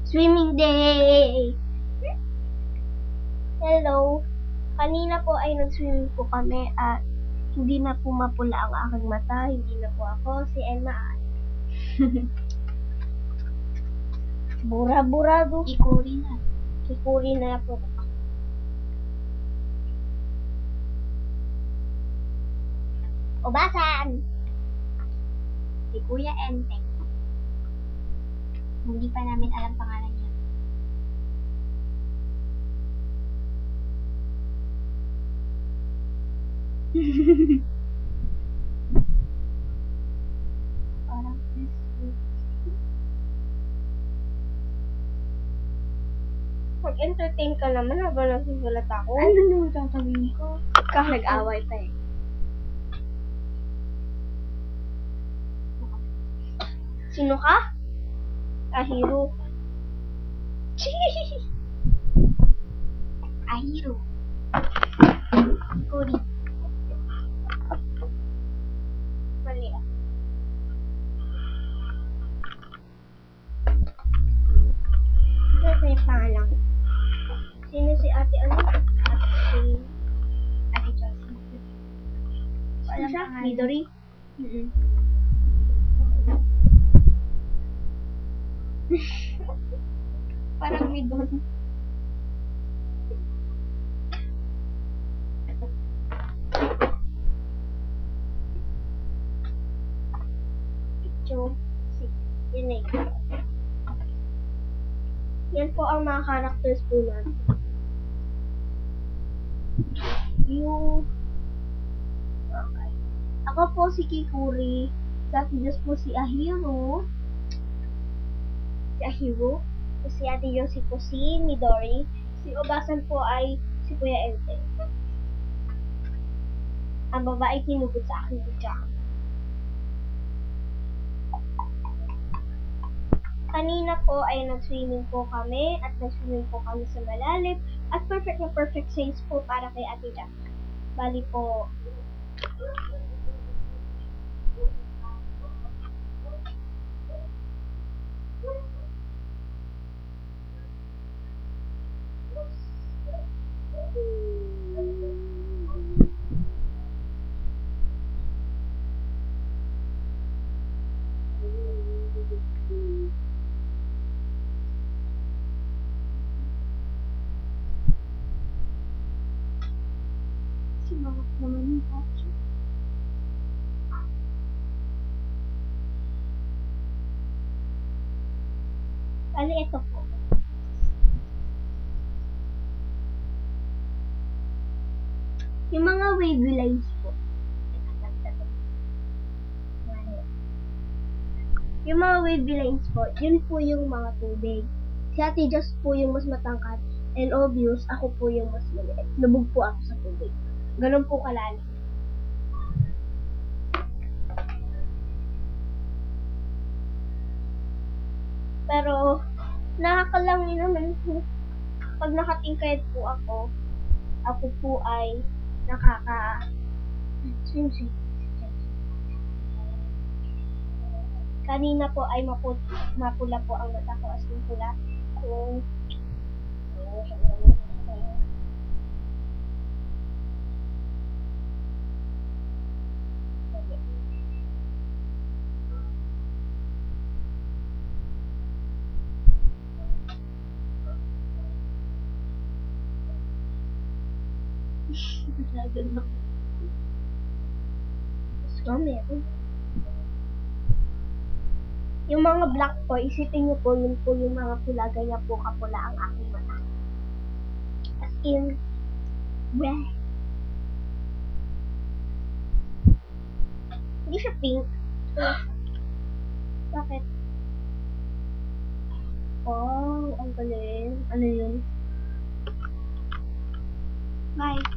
Swimming day! Hello. Kanina po ay nag-swimming po kami at hindi na po mapula ang aking mata. Hindi na po ako si Emma. Bura-burado. Ikuri na. Kikuri na po. Ubasan! Si Kuya Enteng. Hindi pa namin alam pangalan niya. Parang Mag-entertain ka naman habang nagsusulat ako. ano naman sasabihin ko? Nag-away pa eh. Sino ka? Ahiro. Ahiro. Ikuri. Mali ah. Ano yung pangalan? Sino si ate ano? Ate Josie. Walang siya? pangalan. Midori? Parang Midori. Yun eh. Yan po ang mga characters po natin. Okay. Ako po si Kikuri. Sa Ate Diyos po si Ahiro. Si Ahiro. Si Ate Yosi po si Midori. Si Obasan po ay si Kuya Ente. Ang babae kinugot sa akin butya. Kanina po ay nag-swimming po kami at nag-swimming po kami sa malalim at perfect na perfect size po para kay Ate Jack. Bali po, Sumagot naman yung Pachi. bali ito po. Yung mga wavy lines po. Yung mga wavy lines po, yun po yung mga tubig. Si Ate Just po yung mas matangkad and obvious, ako po yung mas maliit. Lubog po ako sa tubig. Ganun po kalalim. Pero, nakakalangin naman po. Pag nakatingkayad po ako po ay swimsuit. Kanina po ay mapula po ang mata ko as in pula. So, meron. Yung mga black po, isipin niyo po, yun po yung mga pula, ganyan po kapula ang aking mata. As in, well, hindi siya pink. Bakit? Oh, ang galing. Ano yun? Bye.